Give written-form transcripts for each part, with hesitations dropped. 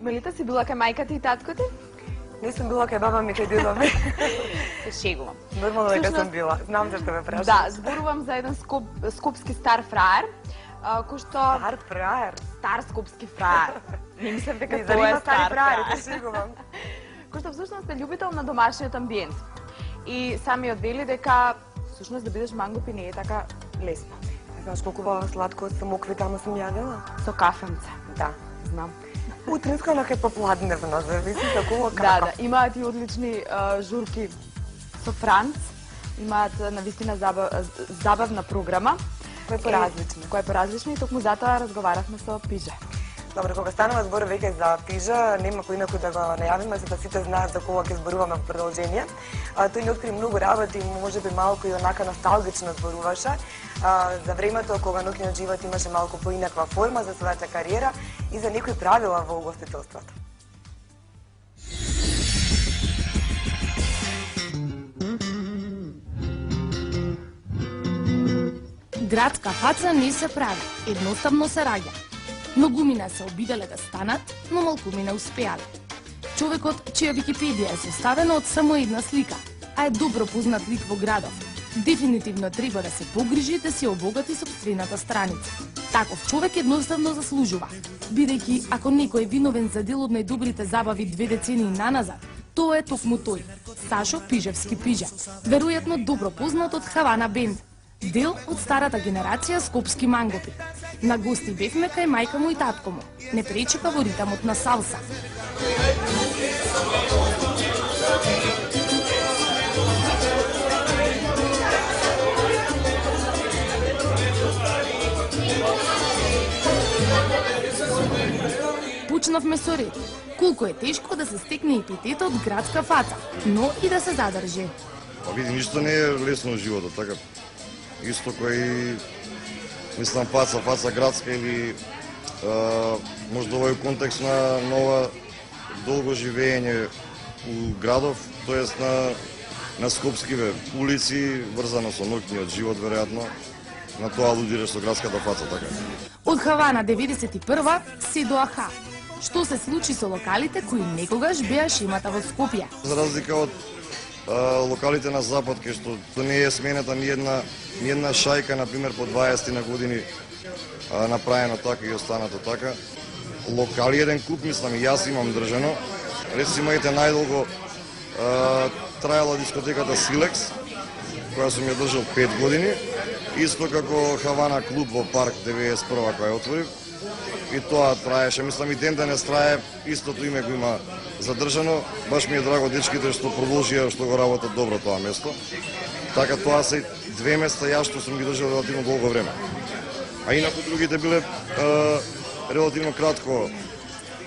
Мелита, си била кај мајката и таткото? Не сум била кај баба ми, кај дедо ми. Се шегувам. Нормално дека сум била. Знам зашто ме прашаш. Да, зборувам за еден скопски стар фраер, кој што... Стар фраер? Стар скопски фраер. Не мислам дека Ми тоа е занима стар стари фраери, фраер. те шегувам. Кој што всушност е љубител на домашниот амбиент. И самиот вели дека всушност да бидеш мангупи не е така лесно. Знаеш колку сладко самокви таму сум јадела? Со кафенце. Да. Знам. Утринска на попладневно, зависи како како. Да, имаат и одлични журки со Франц. Имаат навистина забавна програма. Кој е поразлична. Кој е поразлична и токму затоа разговаравме со Пиже. Добре, кога станува збор веќе за Пижа, нема кој инакој да го најавиме, за да сите знаат за кога ќе зборуваме во продолжение. Тој ни откри многу работи, можеби малку и онака носталгично зборуваше за времето кога ноќниот живот имаше малку поинаква форма за својата кариера и за некои правила во угостителството. Градска фаца не се прави, едноставно се раѓа. Многумина се обиделе да станат, но малкумина успеале. Човекот, чија Википедија е составена од само една слика, а е добро познат лик во градов, дефинитивно треба да се погрижи да си обогати сопствената страница. Таков човек едноставно заслужува, бидејќи ако некој е виновен за дел од најдобрите забави 2 децении наназад, тоа е токму тој, Сашо Пижевски Пижа, веројатно добро познат од Хавана Бенд, дел од старата генерација скопски мангопи. На гости бевме кај мајка му и татко му. Не пречека во ритамот на салса. Почнавме со ред. Колку е тешко да се стекне епитетот градска фаца, но и да се задржи. Па види, ништо не е лесно во животот, така. Исто кој, мислам, фаца градска или можда овој контекст на нова долго живење у градов, тоест на скопскиве улици, врзано со ноќниот живот, веројатно, на тоа алудираш со градската фаца, така. Од Хавана 91 се до Аха. Што се случи со локалите кои некогаш беа шемата во Скопје? За разлика од локалите на запад, кај што не е сменета ни една шајка, например, по 20 на години направено така и останато така. Локали еден куп, мислам, и јас имам држано. Рецимо, имајте најдолго трајала дискотеката Силекс, која сум ја држал 5 години. Исто како Хавана клуб во парк 91 која отворив. И тоа траеше, мислам, и ден денес трае, истото име го има задржано. Баш ми е драго дечките што продолжија, што го работат добро тоа место. Така тоа се 2 места јас што сум ги држал релативно долго време. А инаку другите биле релативно кратко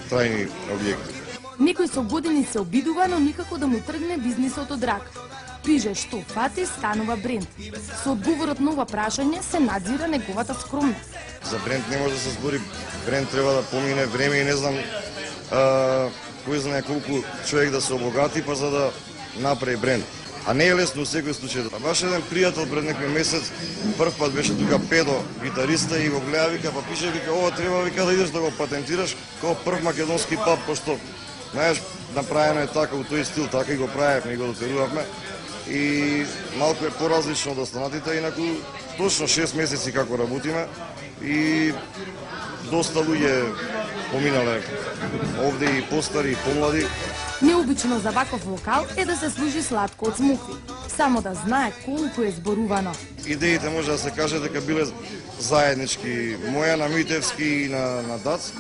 трајни објекти. Некој со години се обидува, но никако да му тргне бизнисот од рака. Пиже што фати станува бренд. Со одговорот на ова прашање се надзира неговата скромност. За бренд не може да се збори, бренд треба да помине време и не знам кој знае колку човек да се обогати па за да направи бренд. А не е лесно во секој случај. Баш еден пријател пред некој месец, прв пат беше тука Педо, гитариста, и го гледа, вика, па пише, вика, ова треба, вика, да идеш да го патентираш како прв македонски паб, пошто, знаеш, направено е така, у тој стил, така и го правевме и го дотерувавме. И малку е поразлично од останатите, инаку точно 6 месеци како работиме и доста луѓе поминале овде, и постари, и помлади. Необично за ваков локал е да се служи сладко од смокви, само да знае колку е зборувано. Идеите може да се каже дека биле заеднички, моја на Митевски и на Дац,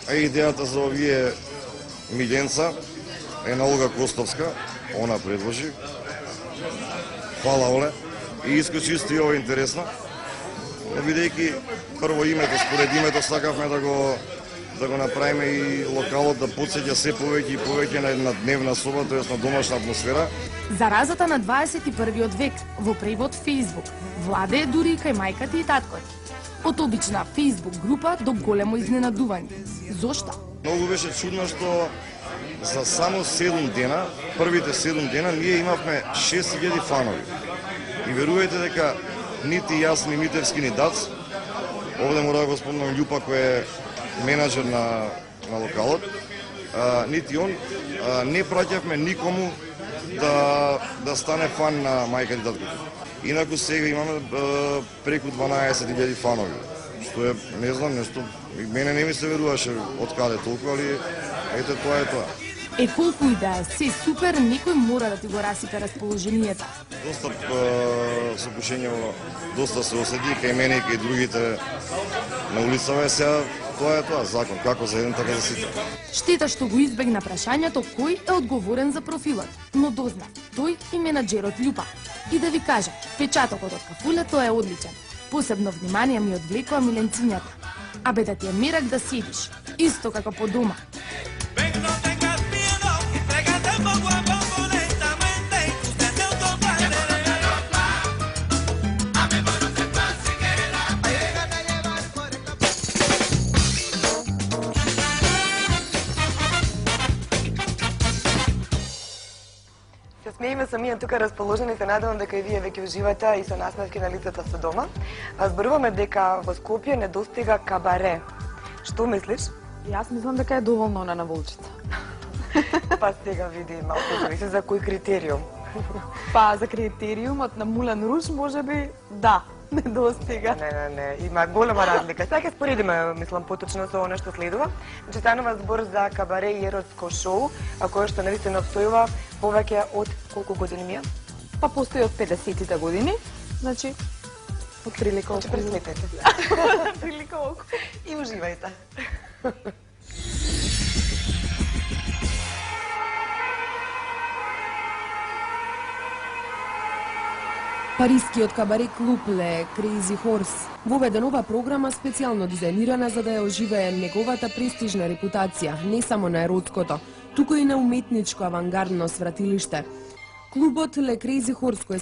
а идејата за овие Милјенца е на Олга Костовска, она предложи. Фала, Оле. И искочи исто и ова интересно, бидејќи прво името, според името сакавме да го направиме и локалот да потсеќа се повеќе и повеќе на една дневна соба, тоест на домашна атмосфера. Заразата на 21 век во превод Facebook владее дури и кај мајката и таткот. Од обична Facebook група до големо изненадување. Зошто? Многу беше чудно што за само 7 дена, првите 7 дена, ние имавме 6000 фанови. И верувајте дека нити јас, ни Митевски, ни Дац, овде мора да го спомнам Љупа, кој е менаџер на локалот, нити он, не праќавме никому да стане фан на мајка и таткото. Инаку сега имаме преку 12.000 фанови, што е, не знам, нешто, мене не ми се веруваше од каде толку, али ете тоа е тоа. Е, колку и да е се супер, некој мора да ти го расипе расположението. Доста со пушење, доста се оседи кај мене и кај другите на улицава е сега, тоа е тоа, закон, како за еден, така за сите. Штета што го избегна прашањето кој е одговорен за профилот, но дозна, тој и менаџерот Љупа. И да ви кажа, печатокот од кафулето е одличен. Посебно внимание ми одвлекува миленцињата. Абе да ти е мерак да седиш, исто како по дома. Смееме самија тука расположени, се надевам дека и вие веќе уживате и со насмевки на лицата со дома. Зборуваме дека во Скопје недостига кабаре. Што мислиш? Јас мислам дека е доволно она на Волчица. Па сега види малку зависи за кој критериум. Па за критериумот на Мулен Руж можеби да, недостига. Не, има голема разлика. Сега ќе споредиме, мислам, поточно со она што следува. Значи, станува збор за кабаре и еротско шоу, а кое што навистина обстојува повеќе од колку години ми е? Па постои од 50-тите години, значи од прилика Значи, пресметете. прилика око. И уживајте. Парискиот кабаре клуб Ле Crazy Horse воведе нова програма специјално дизајнирана за да ја оживее неговата престижна репутација, не само на еротското, туку и на уметничко авангардно свратилиште. Клубот Ле Crazy Horse кој